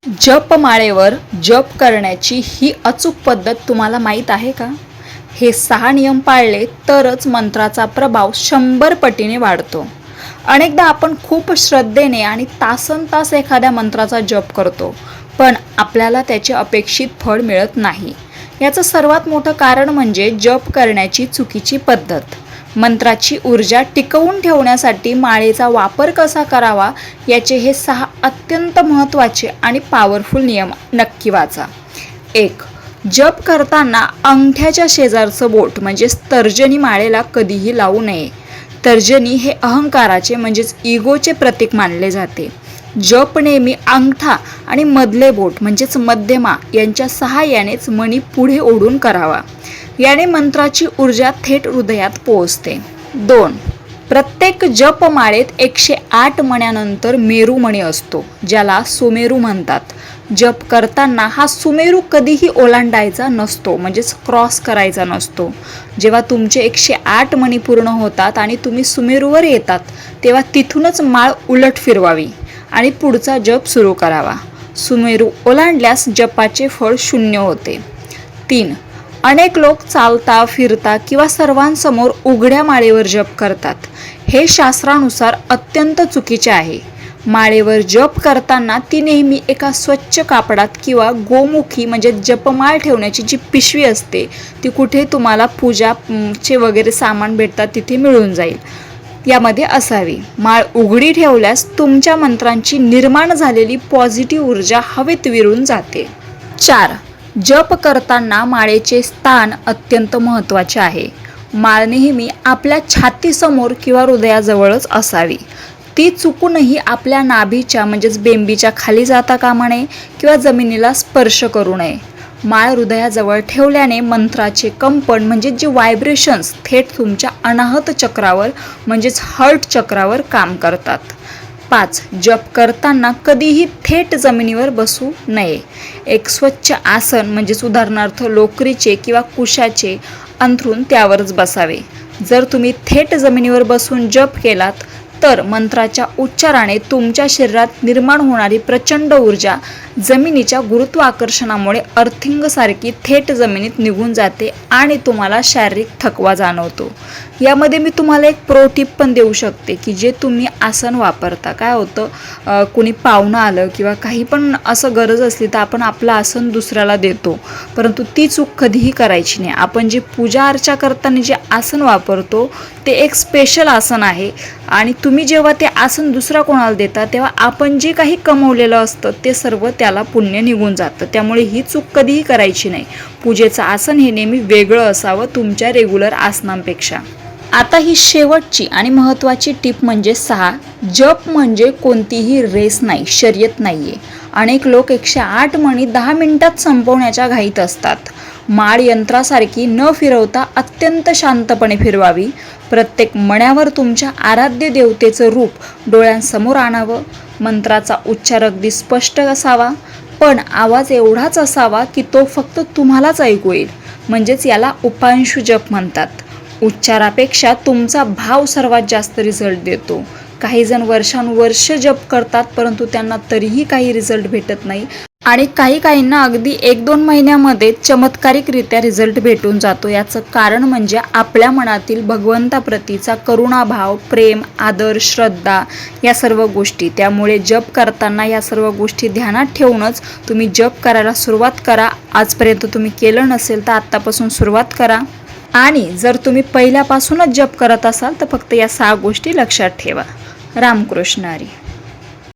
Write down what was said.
जपमाळेवर जप करण्याची ही अचूक पद्धत तुम्हाला माहीत आहे का? हे 6 नियम पाळले तरच मंत्राचा प्रभाव 100 पटीने वाढतो. अनेकदा आपण खूप श्रद्धेने आणि तासनतास एखाद्या मंत्राचा जप करतो, पण आपल्याला त्याचे अपेक्षित फळ मिळत नाही. याचं सर्वात मोठं कारण म्हणजे जप करण्याची चुकीची पद्धत. मंत्राची ऊर्जा टिकवून ठेवण्यासाठी माळेचा वापर कसा करावा याचे हे 6 अत्यंत महत्त्वाचे आणि पॉवरफुल नियम नक्की वाचा. 1. जप करताना अंगठ्याच्या शेजारचं बोट म्हणजेच तर्जनी माळेला कधीही लावू नये. तर्जनी हे अहंकाराचे म्हणजेच इगोचे प्रतीक मानले जाते. जप नेहमी अंगठा आणि मधले बोट म्हणजेच मध्यमा यांच्या सहाय्यानेच मणी पुढे ओढून करावा. याने मंत्राची ऊर्जा थेट हृदयात पोहोचते. 2. प्रत्येक जपमाळेत 108 मण्यानंतर मेरू मणी असतो, ज्याला सुमेरू म्हणतात. जप करताना हा सुमेरू कधीही ओलांडायचा नसतो, म्हणजेच क्रॉस करायचा नसतो. जेव्हा तुमचे 108 मणी पूर्ण होतात आणि तुम्ही सुमेरूवर येतात, तेव्हा तिथूनच माळ उलट फिरवावी आणि पुढचा जप सुरू करावा. सुमेरू ओलांडल्यास जपाचे फळ 0 होते. 3. अनेक लोक चालता फिरता किंवा सर्वांसमोर उघड्या माळेवर जप करतात. हे शास्त्रानुसार अत्यंत चुकीचे आहे. माळेवर जप करताना ती नेहमी एका स्वच्छ कापडात किंवा गोमुखी म्हणजे जपमाळ ठेवण्याची जी पिशवी असते ती कुठे तुम्हाला पूजाचे वगैरे सामान भेटतात तिथे मिळून जाईल, यामध्ये असावी. माळ उघडी ठेवल्यास तुमच्या मंत्रांची निर्माण झालेली पॉझिटिव्ह ऊर्जा हवेत विरून जाते. 4. जप करताना माळेचे स्थान अत्यंत महत्त्वाचे आहे. माळ नेहमी आपल्या छातीसमोर किंवा हृदयाजवळच असावी. ती चुकूनही आपल्या नाभीच्या म्हणजेच बेंबीच्या खाली जाता कामा नये किंवा जमिनीला स्पर्श करू नये. माळ हृदयाजवळ ठेवल्याने मंत्राचे कंपन म्हणजे जे व्हायब्रेशन्स थेट तुमच्या अनाहत चक्रावर म्हणजेच हार्ट चक्रावर काम करतात. 5. जप करताना कधीही थेट जमिनीवर बसू नये. एक स्वच्छ आसन म्हणजेच उदाहरणार्थ लोकरीचे किंवा कुशाचे अंथरून त्यावरच बसावे. जर तुम्ही थेट जमिनीवर बसून जप केलात तर मंत्राच्या उच्चाराने तुमच्या शरीरात निर्माण होणारी प्रचंड ऊर्जा जमिनीच्या गुरुत्वाकर्षणामुळे अर्थिंगसारखी थेट जमिनीत निघून जाते आणि तुम्हाला शारीरिक थकवा जाणवतो. यामध्ये मी तुम्हाला एक प्रो टिप पण देऊ शकते की जे तुम्ही आसन वापरता. काय होतं, कुणी पाहुणं आलं किंवा काही पण असं गरज असली तर आपण आपलं आसन दुसऱ्याला देतो, परंतु ती चूक कधीही करायची नाही. आपण जे पूजा अर्चा करताना जे आसन वापरतो ते एक स्पेशल आसन आहे आणि तुम्ही जेव्हा ते आसन दुसरा कोणाला देता तेव्हा आपण जे काही कमवलेलं असतं ते सर्व त्याला पुण्य निघून जातं. त्यामुळे ही चूक कधीही करायची नाही. पूजेचं आसन हे नेहमी वेगळं असावं तुमच्या रेग्युलर आसनांपेक्षा. आता ही शेवटची आणि महत्त्वाची टीप म्हणजे 6. जप म्हणजे कोणतीही रेस नाही, शर्यत नाही आहे. अनेक लोक 108 मणी 10 मिनिटात संपवण्याच्या घाईत असतात. माळ यंत्रासारखी न फिरवता अत्यंत शांतपणे फिरवावी. प्रत्येक मण्यावर तुमच्या आराध्य देवतेचं रूप डोळ्यांसमोर आणावं. मंत्राचा उच्चार अगदी स्पष्ट असावा, पण आवाज एवढाच असावा की तो फक्त तुम्हालाच ऐकू येईल. म्हणजेच याला उपांशु जप म्हणतात. उच्चारापेक्षा तुमचा भाव सर्वात जास्त रिझल्ट देतो. काही जण वर्षानुवर्ष जप करतात परंतु त्यांना तरीही काही रिझल्ट भेटत नाही आणि काहींना अगदी 1-2 महिन्यामध्ये चमत्कारिकरित्या रिझल्ट भेटून जातो. याचं कारण म्हणजे आपल्या मनातील भगवंताप्रतीचा करुणाभाव, प्रेम, आदर, श्रद्धा या सर्व गोष्टी. त्यामुळे जप करताना या सर्व गोष्टी ध्यानात ठेवूनच तुम्ही जप करायला सुरुवात करा. आजपर्यंत तुम्ही केलं नसेल तर आत्तापासून सुरुवात करा आणि जर तुम्ही पहिल्यापासूनच जप करत असाल तर फक्त या 6 गोष्टी लक्षात ठेवा. रामकृष्ण हरी.